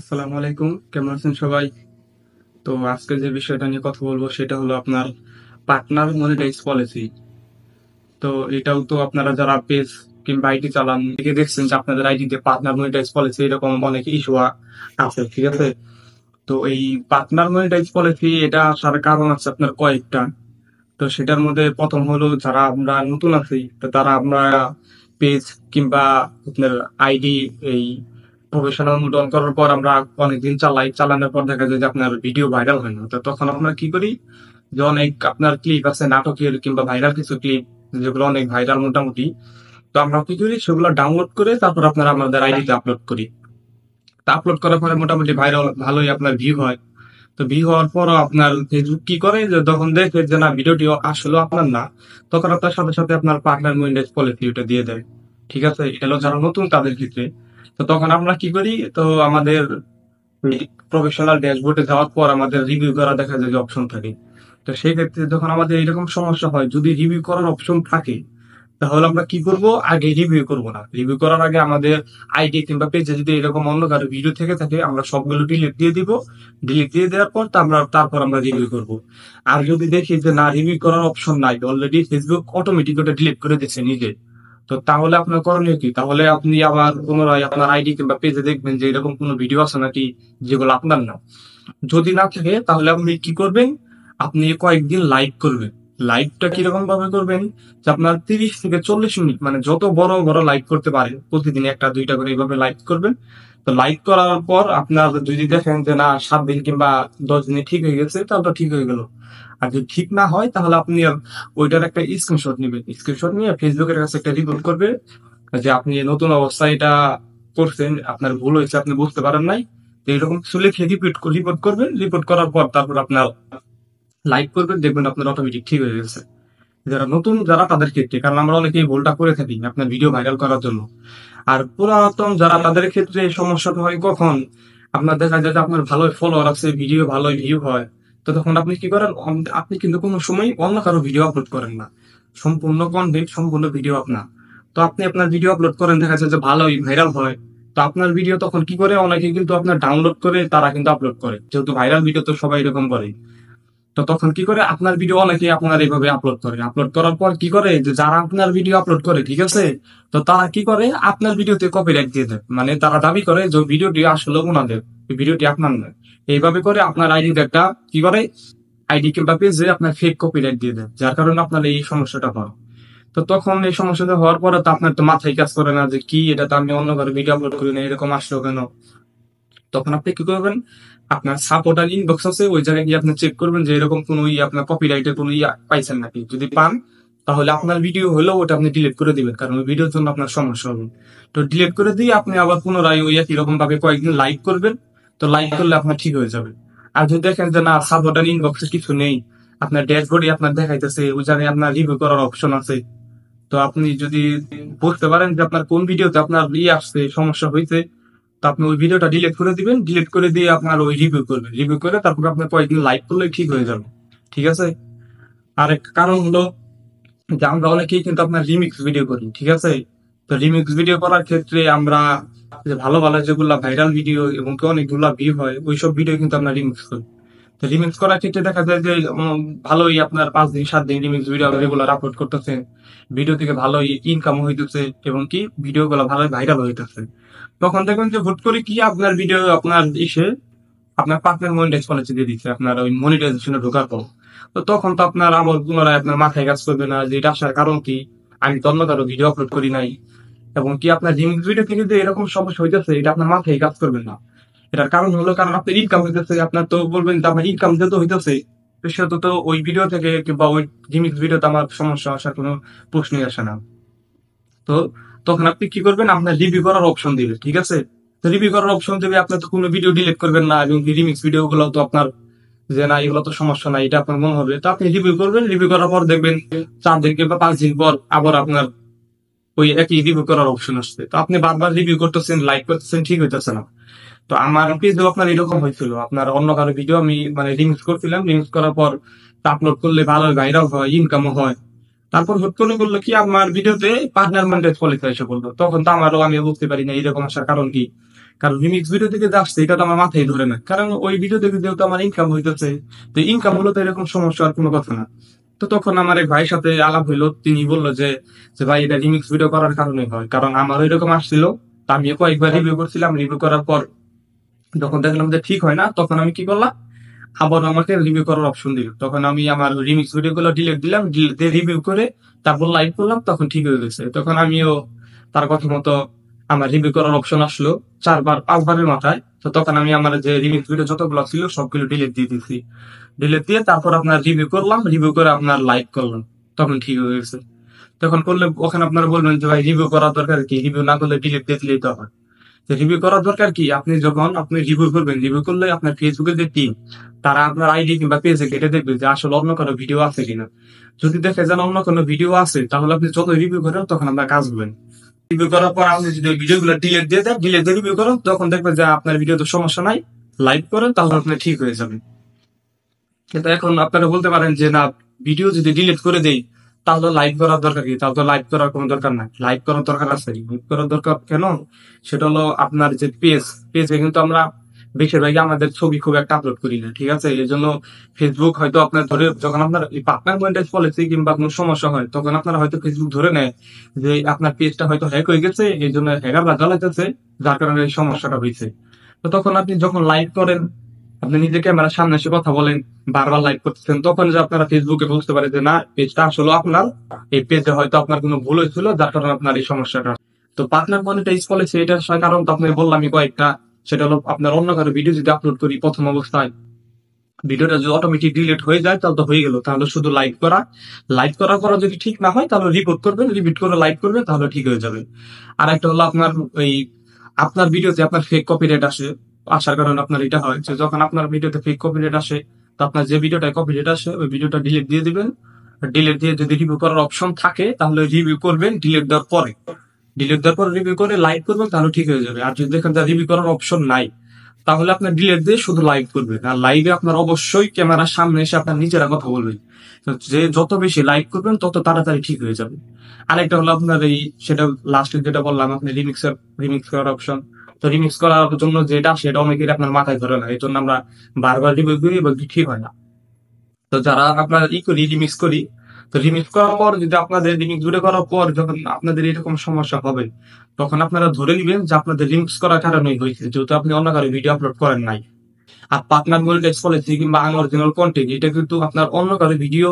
আসসালামু আলাইকুম, কেমন আছেন সবাই? তো আজকে যে বিষয়টা নিয়ে কথা বলবো সেটা হলো আপনার পার্টনার মনিটাইজ পলিসি। তো এটাও তো আপনারা যারা পেজ কিংবা আইডি চালান থেকে দেখছেন যে আপনাদের আইডিতে পার্টনার মনিটাইজ পলিসি এরকম অনেক ইস্যু আছে, ঠিক আছে? তো এই পার্টনার মনিটাইজ পলিসি এটা আসার কারণ আছে আপনার কয়েকটা। তো সেটার মধ্যে প্রথম হলো যারা আমরা নতুন আছি তো তারা আমরা পেজ কিংবা আপনার আইডি এই প্রফেশনাল মোড অন করার পর আমরা অনেকদিন চালানোর পর দেখা যায় যে আপনার ভিডিও ভাইরাল হয় না। তো তখন আমরা কি করি, যে অনেক আপনার ক্লিপ আছে নাটকের কিংবা ভাইরাল কিছু ক্লিপ যেগুলো অনেক ভাইরাল মোটামুটি, তো আমরা কি করি সেগুলো ডাউনলোড করে তারপর আপনার আমাদের আইডিতে আপলোড করি। তা আপলোড করার পরে মোটামুটি ভাইরাল ভালোই আপনার ভিউ হয়। তো ভিউ হওয়ার পরও আপনার ফেসবুক কি করে, যে যখন দেখে যে না ভিডিওটি আসলে আপনার না, তখন আপনার সাথে সাথে আপনার পার্টনার মনিটাইজ পলিসি ওটা দিয়ে দেয়। ঠিক আছে, এটা হলো যারা নতুন তাদের ক্ষেত্রে। তো তখন আমরা কি করি, তো আমাদের প্রফেশনাল ড্যাশবোর্ডে যাওয়ার পর আমাদের রিভিউ করা দেখা যায় যে অপশন থাকে। তো সেই ক্ষেত্রে যখন আমাদের এরকম সমস্যা হয়, যদি রিভিউ করার অপশন থাকে তাহলে আমরা কি করব, আগে রিভিউ করব না। রিভিউ করার আগে আমাদের আইডি কিংবা পেজে যদি এরকম অন্য কারো ভিডিও থেকে থাকে আমরা সবগুলো ডিলিট দিয়ে দিব। ডিলিট দিয়ে দেওয়ার পর তারপর আমরা রিভিউ করব। আর যদি দেখি যে না রিভিউ করার অপশন নাই, অলরেডি ফেসবুক অটোমেটিক ওটা ডিলিট করে দিচ্ছে নিজে, তো তাহলে আপনার করণীয় কি? তাহলে আপনি আবার পুনরায় আপনার আইডি কিংবা পেজে দেখবেন যে এরকম কোনো ভিডিও আছে নাকি যেগুলো আপনার না। যদি না থাকে তাহলে আপনি কি করবেন, আপনি কয়েকদিন লাইভ করবেন। লাইভটা কিরকম ভাবে করবেন, যে আপনার 30 থেকে 40 মিনিট, মানে যত বড় বড় লাইভ করতে পারেন প্রতিদিন একটা দুইটা করে এইভাবে লাইভ করবেন। তো লাইভ করার পর আপনার যদি দেখেন যে না 7 দিন কিংবা 10 দিনে ঠিক হয়ে গেছে তাহলে তো ঠিক হয়ে গেল। আর যদি ঠিক না হয় তাহলে আপনি ওইটার একটা স্ক্রিনশট নেবেন। স্ক্রিনশট নিয়ে ফেসবুকের কাছে একটা রিপোর্ট করবে যে আপনি নতুন অবস্থায় এটা করছেন, আপনার ভুল হয়েছে, আপনি বুঝতে পারেন নাই। তো এরকম কিছু লিখে রিপোর্ট করবেন। রিপোর্ট করার পর তারপর আপনার লাইক করবেন, দেখবেন আপনার অটোমেটিক ঠিক হয়ে গেছে। যারা নতুন যারা তাদের ক্ষেত্রে, কারণ আমরা অনেকেই ভুলটা করে থাকি আপনার ভিডিও ভাইরাল করার জন্য। আর পুরাতন যারা তাদের ক্ষেত্রে এই সমস্যাটা হয় কখন, আপনার দেখা যায় যে আপনার ভালো ফলোয়ার আছে, ভিডিও ভালো ভিউ হয়, তো তখন আপনি কি করেন, আপনি কিন্তু কোনো সময় অন্য কারো ভিডিও আপলোড করেন না। সম্পূর্ণ কন্টেন্ট, সম্পূর্ণ ভিডিও আপনার। তো আপনি আপনার ভিডিও আপলোড করেন, দেখা যায় যে ভালোই ভাইরাল হয়। তো আপনার ভিডিও তখন কি করে, অনেকে কিন্তু আপনার ডাউনলোড করে তারা কিন্তু আপলোড করে, যেহেতু ভাইরাল ভিডিও তো সবাই এরকম করে। তো তখন কি করে, আপনার ভিডিও অনেকে আপনার এইভাবে আপলোড করে। আপলোড করার পর কি করে, যে যারা আপনার ভিডিও আপলোড করে, ঠিক আছে, তো তারা কি করে আপনার ভিডিওতে কপিরাইট দিয়ে দেয়, মানে তারা দাবি করে যে ভিডিওটি আসলে ওনাদের, এই ভিডিওটি আপনার নয়। এইভাবে করে আপনার আইডিতে একটা কি করে, আইডি কিংবা পেজে আপনার ফেক কপিরাইট দিয়ে দেয়, যার কারণে আপনার এই সমস্যাটা হয়। তো তখন এই সমস্যাটা হওয়ার পরে তো আপনার তো মাথায় কাজ করে না যে কি এটা, তো আমি অন্য কারো ভিডিও আপলোড করি না, এরকম আসলো কেন। তখন আপনি কি করবেন, আপনার সাপোর্টার ইনবক্স আছে, ওই জায়গায় গিয়ে আপনি চেক করবেন যে এরকম কোনো আপনার কপিরাইটের কোনো পাইছেন নাকি। যদি পান তাহলে আপনার ভিডিও হলেও ওটা আপনি ডিলিট করে দিবেন, কারণ ওই ভিডিওর জন্য আপনার সমস্যা হবে। তো ডিলিট করে দিয়ে আপনি আবার পুনরায় ওই একই রকম ভাবে কয়েকদিন লাইভ করবেন। তো লাইভ করলে আপনার ঠিক হয়ে যাবে। আর যদি দেখেন যে না সাপোর্টার ইনবক্সে কিছু নেই, আপনার ড্যাশবোর্ডে আপনার দেখাইতেছে, ওই জায়গায় আপনার রিভিউ করার অপশন আছে, তো আপনি যদি বুঝতে পারেন যে আপনার কোন ভিডিওতে আপনার আসছে সমস্যা হয়েছে, তো আপনি ওই ভিডিওটা ডিলিট করে দিবেন। ডিলিট করে দিয়ে আপনার ওই রিভিউ করবেন, রিভিউ করে তারপর আপনার কয়েকদিন লাইভ করলে ঠিক হয়ে যাবে। ঠিক আছে। আরেক কারণ হলো যে আমরা অনেকেই কিন্তু আপনার রিমিক্স ভিডিও করি, ঠিক আছে। তো রিমিক্স ভিডিও করার ক্ষেত্রে আমরা যে ভালো ভালো যেগুলা ভাইরাল ভিডিও এবং কি অনেকগুলা ভিউ হয় ওইসব ভিডিও কিন্তু আমরা রিমিক্স করি। তো রিমিক্স করার ক্ষেত্রে দেখা যায় যে ভালোই আপনার 5 দিন 7 দিন রিমিক্স ভিডিও রেগুলার আপলোড করতেছেন, ভিডিও থেকে ভালোই ইনকাম হইতেছে এবং কি ভিডিও গুলো ভালোই ভাইরাল হইতেছে। তখন দেখবেন যে হুট করে কি আপনার ভিডিও আপনার ইসে আপনার পার্টনার মনিটাইজ পলিসি দিয়ে দিচ্ছে আপনার ওই মনিটাইজেশনে ঢোকার পর। তো তখন তো আপনার আবার পুনরায় আপনার মাথায় কাজ করবে না যে এটা আসার কারণ কি, আমি তো অন্য কারো ভিডিও আপলোড করি নাই। এবং কি আপনার রিমিক্স ভিডিও থেকে যে এরকম সমস্যা হইতেছে এটা আপনার মাথায় কাজ করবে না। এটার কারণ হলো কারণ আপনার ইনকাম হইতেছে, আপনার তো বলবেন যে আমার ইনকাম যেহেতু হইতেছে, তো সেহেতু তো ওই ভিডিও থেকে কিংবা ওই রিমিক্স ভিডিওতে আমার সমস্যা আসার কোনো প্রশ্নই আসে না। তো তখন আপনি কি করবেন, আপনার রিভিউ করার অপশন দিবে, ঠিক আছে। তো রিভিউ করার অপশন দেবে, আপনার তো কোনো ভিডিও ডিলিট করবেন না এবং রিমিক্স ভিডিও গুলো তো আপনার যে না এগুলো তো সমস্যা নাই, এটা আপনার মনে হবে। তো আপনি রিভিউ করবেন, রিভিউ করার পর দেখবেন 4 দিন কিংবা 5 দিন পর আবার আপনার ওই একই রিভিউ করার অপশন আসছে। তো আপনি বারবার রিভিউ করতেছেন, লাইক করতেছেন, ঠিক হইতেছে না। তো আমার পেজেও আপনার এরকম হয়েছিল, আপনার অন্য কারো ভিডিও আমি মানে রিমিক্স করছিলাম, রিমিক্স করার পর আপলোড করলে ভালো ভাইরাল হয়, ইনকামও হয়। তারপর হুট করে বললো কি আমার ভিডিওতে পার্টনার মনিটাইজ পলিসি এসে বললো, তখন তো আমারও আমি বুঝতে পারি না এরকম আসার কারণ কি। কারণ রিমিক্স ভিডিও থেকে যে আসছে এটা তো আমার মাথায় ধরে না, কারণ ওই ভিডিও থেকে যেহেতু আমার ইনকাম হইতেছে, তো ইনকাম হলো তো এরকম সমস্যা আর কোনো কথা না। তো তখন আমার এক ভাইয়ের সাথে আলাপ হইলো, তিনি বললো যে যে ভাই এটা রিমিক্স ভিডিও করার কারণে হয়, কারণ আমার এরকম আসছিল। তো আমি কয়েকবার রিভিউ করছিলাম, রিভিউ করার পর যখন দেখলাম যে ঠিক হয় না, তখন আমি কি করলাম, আবার আমাকে রিভিউ করার অপশন দিল। তখন আমি আমার রিমিক্স ভিডিও গুলো ডিলিট দিলাম, ডিলিট দিয়ে রিভিউ করে তারপর লাইভ করলাম, তখন ঠিক হয়ে গেছে। তখন আমিও তার কথা মতো আমার রিভিউ করার অপশন আসলো 4-5 বারের মাথায়। তো তখন আমি আমার যে রিমিক্স ভিডিও যতগুলো ছিল সবগুলো ডিলিট দিয়ে দিয়েছি। ডিলিট দিয়ে তারপর আপনার রিভিউ করলাম, রিভিউ করে আপনার লাইভ করলাম, তখন ঠিক হয়ে গেছে। তখন করলে ওখানে আপনারা বলবেন যে ভাই রিভিউ করার দরকার কি, রিভিউ না করলে ডিলিট দিয়ে দিলেই তো হয়। রিভিউ করার দরকার কি, আপনি যখন আপনি রিভিউ করবেন, রিভিউ করলে আপনার ফেসবুকের যে টিম, তারা আপনার আইডি কিংবা পেজে কেটে দেখবে যে আসলে অন্য কোনো ভিডিও আছে কিনা। যদি দেখে যান অন্য কোনো ভিডিও আছে, তাহলে আপনি যত রিভিউ করেন তখন আপনার কাজ হবেন। রিভিউ করার পর আপনি যদি ভিডিওগুলো ডিলিট দিয়ে দেন, ডিলিট দিয়ে রিভিউ করেন, তখন দেখবেন যে আপনার ভিডিওতে সমস্যা নাই, লাইভ করেন, তাহলে আপনি ঠিক হয়ে যাবেন। কিন্তু এখন আপনারা বলতে পারেন যে না, ভিডিও যদি ডিলিট করে দেই তাহলে লাইভ করার দরকার কি, তাহলে তো লাইভ করার কোনো দরকার নাই। লাইভ করার দরকার আছে, লাইভ করার দরকার কেন, সেটা হলো আপনার যে পেজে কিন্তু আমরা বেশিরভাগই আমাদের ছবি খুব একটা আপলোড করি না, ঠিক আছে। এই জন্য ফেসবুক হয়তো আপনার ধরে, যখন আপনার পার্টনার মনিটাইজ পলিসি কিংবা কোনো সমস্যা হয়, তখন আপনারা হয়তো ফেসবুক ধরে নেয় যে আপনার পেজটা হয়তো হ্যাক হয়ে গেছে, এই জন্য হ্যাকাররা জ্বালাইতেছে, যার কারণে এই সমস্যাটা হয়েছে। তো তখন আপনি যখন লাইভ করেন, আপনি নিজে ক্যামেরার সামনে এসে কথা বলেন, বারবার লাইভ করতেছেন, তখন যে আপনারা ফেসবুকে বুঝতে পারে যে না, পেজটা আসলে আপনার, এই পেজে হয়তো আপনার কোনো ভুল হয়েছিল, যার কারণে আপনার এই সমস্যাটা। তো পার্টনার মনিটাইজ পলিসি এটার কারণ তো আপনি বললামই কয়েকটা। সেটা হলো আপনার অন্য কারো ভিডিও যদি আপলোড করি প্রথম অবস্থায়, ভিডিওটা যদি অটোমেটিক ডিলিট হয়ে যায় তাহলে তো হয়ে গেল, তাহলে শুধু লাইভ করা। লাইভ করার পর যদি ঠিক না হয় তাহলে রিপোর্ট করবেন, রিপিট করে লাইভ করবেন, তাহলে ঠিক হয়ে যাবে। আর একটা হলো আপনার ওই আপনার ভিডিওতে আপনার ফেক কপিরাইট আসে, আসার কারণে আপনার এটা হয় যে যখন আপনার ভিডিওতে ফেক কপিরাইট আসে, তো আপনার যে ভিডিওটা কপিরাইট আসে ওই ভিডিওটা ডিলিট দিয়ে দিবেন। ডিলিট দিয়ে যদি রিভিউ করার অপশন থাকে তাহলে রিভিউ করবেন, ডিলিট দেওয়ার পরে, ডিলিট দেওয়ার পরে রিভিউ করে লাইভ করবেন, তাহলে ঠিক হয়ে যাবে। আর যদি দেখেন যে রিভিউ করার অপশন নাই, তাহলে আপনার ডিলেট দিয়ে শুধু লাইভ করবেন। আর লাইভে আপনার অবশ্যই ক্যামেরার সামনে এসে আপনার নিজেরা কথা বলবেন। তো যে যত বেশি লাইভ করবেন তত তাড়াতাড়ি ঠিক হয়ে যাবে। আরেকটা হলো আপনার এই, সেটা লাস্টে যেটা বললাম, আপনি রিমিক্স করার অপশন। তো রিমিক্স করার জন্য যেটা, সেটা অনেকের আপনার মাথায় ধরে না, এই জন্য আমরা বারবার রিভিউ করি এবং ঠিক হয় না। তো যারা আপনার করি, রিমিক্স করি, তো রিমিক্স করার পর যদি আপনাদের রিমিক্স ভিডিও করার পর যখন আপনাদের এরকম সমস্যা হবে, তখন আপনারা ধরে নিবেন যে আপনাদের রিমিক্স করার কারণেই হয়েছে, যেহেতু আপনি অন্য কারো ভিডিও আপলোড করেন নাই। আর পার্টনার মনিটাইজ পলিসি কিংবা আনঅরিজিনাল কন্টেন্ট, এটা কিন্তু আপনার অন্য কারো ভিডিও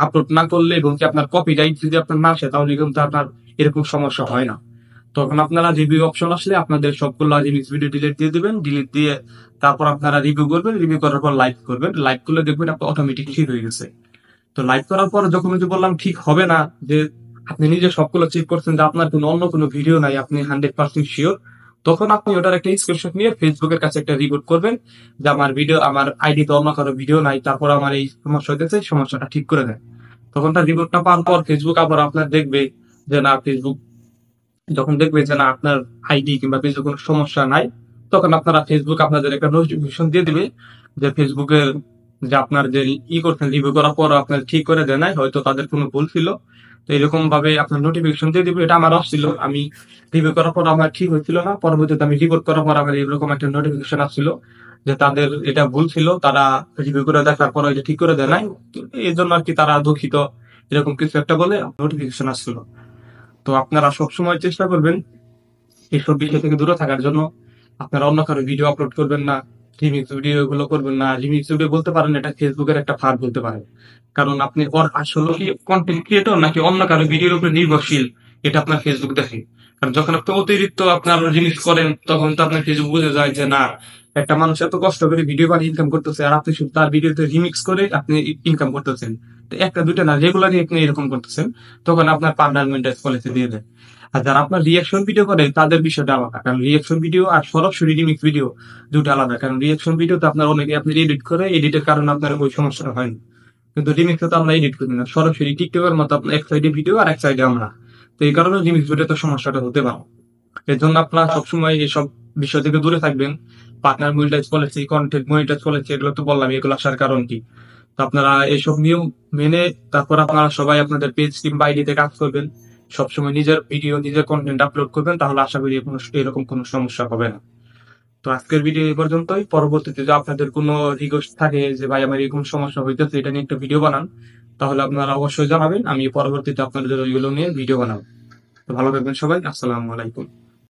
আপলোড না করলে এবং কি আপনার কপিরাইট যদি আপনার না আসে, তাহলে কিন্তু আপনার এরকম সমস্যা হয় না। তখন আপনারা রিভিউ অপশন আসলে আপনাদের সবগুলো রিমিক্স ভিডিও ডিলিট দিয়ে দিবেন, ডিলিট দিয়ে তারপর আপনারা রিভিউ করবেন, রিভিউ করার পর লাইভ করবেন, লাইভ করলে দেখবেন আপনার অটোমেটিক ঠিক হয়ে গেছে। তো লাইভ করার পর যখন আমি যে বললাম ঠিক হবে না, যে আপনি নিজে সবগুলো চেক করছেন যে আপনার কোনো অন্য কোনো ভিডিও নাই, আপনি 100% শিওর, তখন আপনি ওটার একটা স্ক্রিনশট নিয়ে ফেসবুকের কাছে একটা রিপোর্ট করবেন যে আমার ভিডিও, আমার আইডি তো অন্য কারো ভিডিও নাই, তারপর আমার এই সমস্যা হইতেছে, সমস্যাটা ঠিক করে দেন। তখন তার রিপোর্টটা পাওয়ার পর ফেসবুক আবার আপনার দেখবে যে না, ফেসবুক যখন দেখবে যে না আপনার আইডি কিংবা পেজে কোনো সমস্যা নাই, তখন আপনারা ফেসবুক আপনাদের একটা নোটিফিকেশন দিয়ে দিবে যে ফেসবুকের যে আপনার যে করছেন রিভিউ করার পর আপনার ঠিক করে দেয় নাই, হয়তো তাদের কোনো ভুল ছিল। তো এরকম ভাবে আপনার নোটিফিকেশন দিয়ে দিবে। এটা আমার আসছিল, আমি রিভিউ করার পর আমার ঠিক হয়েছিল না, পরবর্তীতে আমি রিপোর্ট করার পর আমার এরকম একটা নোটিফিকেশন আসছিল যে তাদের এটা ভুল ছিল, তারা রিভিউ করে দেখার পর এটা ঠিক করে দেয় নাই, তো এই জন্য আর কি তারা দুঃখিত, এরকম কিছু একটা বলে নোটিফিকেশন আসছিল। তো আপনারা সবসময় চেষ্টা করবেন এইসব বিষয় থেকে দূরে থাকার জন্য। আপনারা অন্য কারো ভিডিও আপলোড করবেন না, রিমিক্স ভিডিও গুলো করবেন না। রিমিক্স ভিডিও বলতে পারেন এটা ফেসবুকের একটা ফাঁদ বলতে পারেন, কারণ আপনি ওর আসলে কি কন্টেন্ট ক্রিয়েটর নাকি অন্য কারো ভিডিওর উপরে নির্ভরশীল, এটা আপনার ফেসবুক দেখে। কারণ যখন আপনি অতিরিক্ত আপনার রিমিক্স করেন, তখন তো আপনার ফেসবুক বুঝে যায় যে না, একটা মানুষ এত কষ্ট করে ভিডিও বানিয়ে ইনকাম করতেছে, আর আপনি শুধু তার ভিডিওতে রিমিক্স করে আপনি ইনকাম করতেছেন। তো একটা দুইটা না, রেগুলারই আপনি এরকম করতেছেন, তখন আপনার পার্টনার পলিসি দিয়ে দেয়। আর যারা আপনার রিয়াকশন ভিডিও করে তাদের বিষয়টা আলাদা, কারণ রিয়াকশন ভিডিও আর সরাসরি রিমিক্স ভিডিও দুটো আলাদা। কারণ রিয়াকশন ভিডিওতে আপনার অনেকে আপনি এডিট করে, এডিটের কারণে আপনার ওই সমস্যাটা হয় না। কিন্তু রিমিক্সে তো আমরা এডিট করি না, সরাসরি টিকটকের মতো আপনার এক সাইডে ভিডিও আর এক সাইডে আমরা। তো এই কারণে রিমিক্স ভিডিওতে সমস্যাটা হতে পারে। এর জন্য আপনারা সবসময় এইসব বিষয় থেকে দূরে থাকবেন। Partner monetise policy, content monetise policy, এগুলো তো বললাম, এগুলো আসার কারণ কি। তো আপনারা এইসব নিয়ম মেনে তারপর আপনারা সবাই আপনাদের পেজ কিংবা আইডিতে কাজ করবেন, সবসময় নিজের ভিডিও নিজের কন্টেন্ট আপলোড করবেন, তাহলে আশা করি এরকম কোনো সমস্যা হবে না। তো আজকের ভিডিও এই পর্যন্তই। পরবর্তীতে যদি আপনাদের কোনো রিকোয়েস্ট থাকে যে ভাই আমার এরকম সমস্যা হইতেছে, এটা নিয়ে একটা ভিডিও বানান, তাহলে আপনারা অবশ্যই জানাবেন, আমি পরবর্তীতে আপনাদের ওইগুলো নিয়ে ভিডিও বানাবো। তো ভালো থাকবেন সবাই, আসসালামু আলাইকুম।